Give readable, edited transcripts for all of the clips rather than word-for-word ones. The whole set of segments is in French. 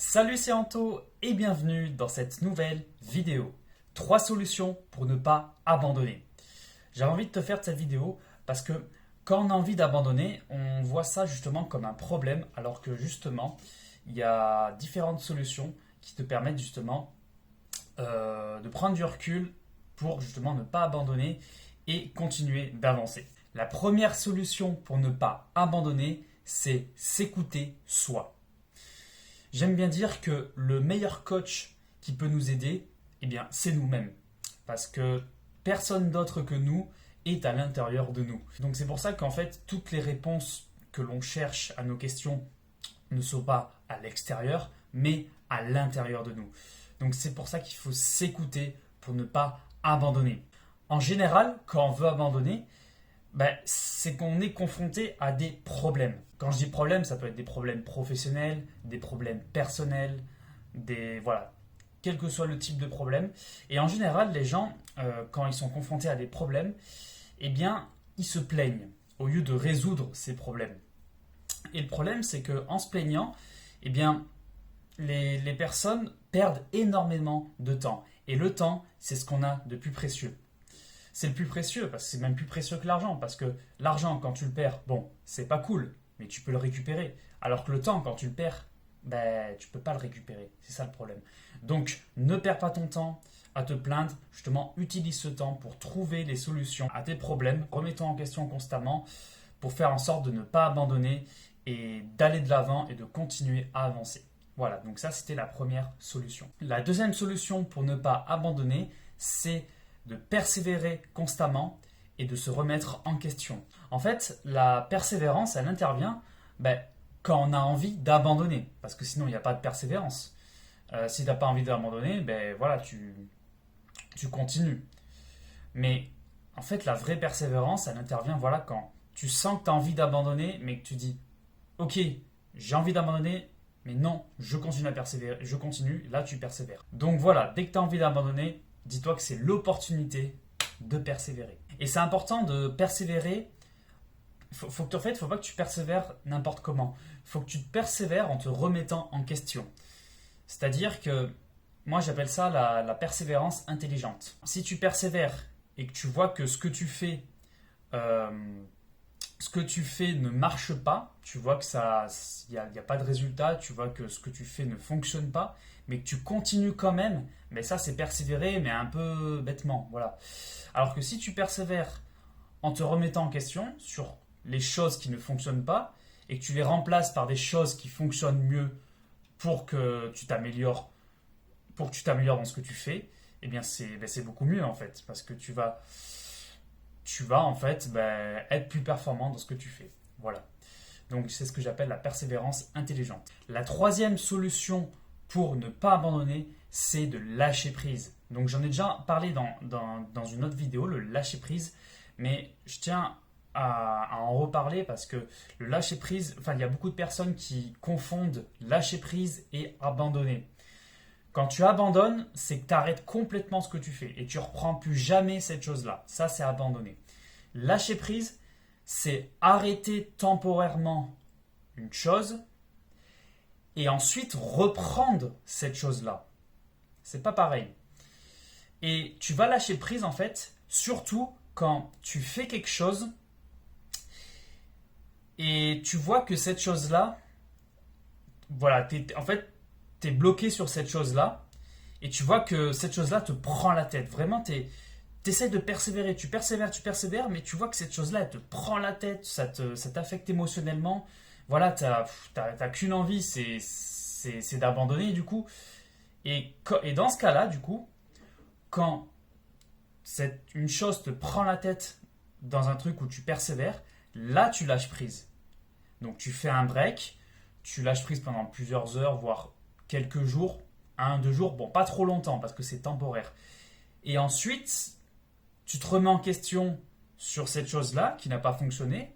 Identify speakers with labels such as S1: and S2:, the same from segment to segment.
S1: Salut, c'est Anto et bienvenue dans cette nouvelle vidéo. 3 solutions pour ne pas abandonner. J'avais envie de te faire cette vidéo parce que quand on a envie d'abandonner, on voit ça justement comme un problème alors que justement, il y a différentes solutions qui te permettent justement de prendre du recul pour justement ne pas abandonner et continuer d'avancer. La première solution pour ne pas abandonner, c'est s'écouter soi. J'aime bien dire que le meilleur coach qui peut nous aider, eh bien, c'est nous-mêmes. Parce que personne d'autre que nous est à l'intérieur de nous. Donc c'est pour ça qu'en fait, toutes les réponses que l'on cherche à nos questions ne sont pas à l'extérieur, mais à l'intérieur de nous. Donc c'est pour ça qu'il faut s'écouter pour ne pas abandonner. En général, quand on veut abandonner, c'est qu'on est confronté à des problèmes. Quand je dis problèmes, ça peut être des problèmes professionnels, des problèmes personnels, voilà, quel que soit le type de problème. Et en général, les gens, quand ils sont confrontés à des problèmes, eh bien, ils se plaignent au lieu de résoudre ces problèmes. Et le problème, c'est qu'en se plaignant, eh bien, les personnes perdent énormément de temps. Et le temps, c'est ce qu'on a de plus précieux. C'est le plus précieux, parce que c'est même plus précieux que l'argent. Parce que l'argent, quand tu le perds, bon, c'est pas cool, mais tu peux le récupérer. Alors que le temps, quand tu le perds, tu peux pas le récupérer. C'est ça le problème. Donc, ne perds pas ton temps à te plaindre. Justement, utilise ce temps pour trouver les solutions à tes problèmes. Remets-toi en question constamment pour faire en sorte de ne pas abandonner et d'aller de l'avant et de continuer à avancer. Voilà, donc ça, c'était la première solution. La deuxième solution pour ne pas abandonner, c'est de persévérer constamment et de se remettre en question. En fait, la persévérance, elle intervient quand on a envie d'abandonner, parce que sinon, il n'y a pas de persévérance. Si tu n'as pas envie d'abandonner, voilà, tu continues. Mais en fait, la vraie persévérance, elle intervient voilà, quand tu sens que tu as envie d'abandonner, mais que tu dis « Ok, j'ai envie d'abandonner, mais non, je continue à persévérer, je continue, là tu persévères. » Donc voilà, dès que tu as envie d'abandonner, dis-toi que c'est l'opportunité de persévérer. Et c'est important de persévérer. Faut pas que tu persévères n'importe comment. Il faut que tu te persévères en te remettant en question. C'est-à-dire que, moi j'appelle ça la persévérance intelligente. Si tu persévères et que tu vois que ce que tu fais ne marche pas, tu vois que il n'y a pas de résultat, tu vois que ce que tu fais ne fonctionne pas, mais que tu continues quand même, mais ça c'est persévérer, mais un peu bêtement, voilà. Alors que si tu persévères en te remettant en question sur les choses qui ne fonctionnent pas, et que tu les remplaces par des choses qui fonctionnent mieux pour que tu t'améliores, dans ce que tu fais, eh bien c'est beaucoup mieux en fait, parce que tu vas en fait être plus performant dans ce que tu fais. Voilà. Donc c'est ce que j'appelle la persévérance intelligente. La troisième solution pour ne pas abandonner, c'est de lâcher prise. Donc j'en ai déjà parlé dans une autre vidéo, le lâcher prise, mais je tiens à en reparler parce que le lâcher prise, il y a beaucoup de personnes qui confondent lâcher prise et abandonner. Quand tu abandonnes, c'est que tu arrêtes complètement ce que tu fais et tu ne reprends plus jamais cette chose-là. Ça, c'est abandonner. Lâcher prise, c'est arrêter temporairement une chose et ensuite reprendre cette chose-là. C'est pas pareil. Et tu vas lâcher prise en fait, surtout quand tu fais quelque chose et tu vois que cette chose-là, voilà, t'es bloqué sur cette chose-là et tu vois que cette chose-là te prend la tête. Vraiment, t'essaies de persévérer, tu persévères, mais tu vois que cette chose-là, elle te prend la tête, ça t'affecte émotionnellement. Voilà, t'as qu'une envie, c'est d'abandonner du coup. Et dans ce cas-là, du coup, quand une chose te prend la tête dans un truc où tu persévères, là tu lâches prise. Donc tu fais un break, tu lâches prise pendant plusieurs heures, voire quelques jours, 1-2 jours, bon pas trop longtemps parce que c'est temporaire. Et ensuite, tu te remets en question sur cette chose-là qui n'a pas fonctionné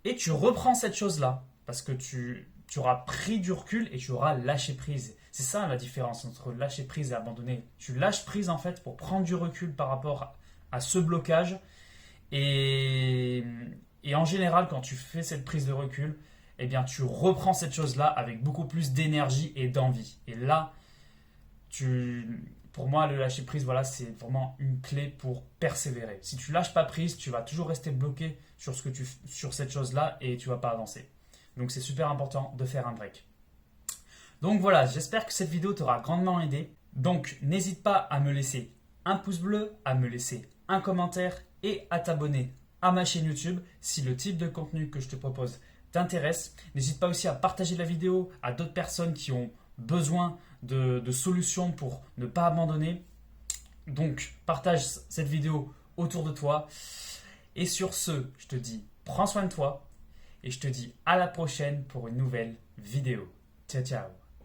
S1: et tu reprends cette chose-là parce que tu auras pris du recul et tu auras lâché prise. C'est ça la différence entre lâcher prise et abandonner. Tu lâches prise en fait pour prendre du recul par rapport à ce blocage et en général quand tu fais cette prise de recul, eh bien, tu reprends cette chose-là avec beaucoup plus d'énergie et d'envie. Et là, pour moi, le lâcher prise, voilà, c'est vraiment une clé pour persévérer. Si tu lâches pas prise, tu vas toujours rester bloqué sur cette chose-là et tu vas pas avancer. Donc, c'est super important de faire un break. Donc voilà, j'espère que cette vidéo t'aura grandement aidé. Donc, n'hésite pas à me laisser un pouce bleu, à me laisser un commentaire et à t'abonner à ma chaîne YouTube si le type de contenu que je te propose t'intéresse. N'hésite pas aussi à partager la vidéo à d'autres personnes qui ont besoin de solutions pour ne pas abandonner. Donc, partage cette vidéo autour de toi. Et sur ce, je te dis, prends soin de toi et je te dis à la prochaine pour une nouvelle vidéo. Ciao, ciao.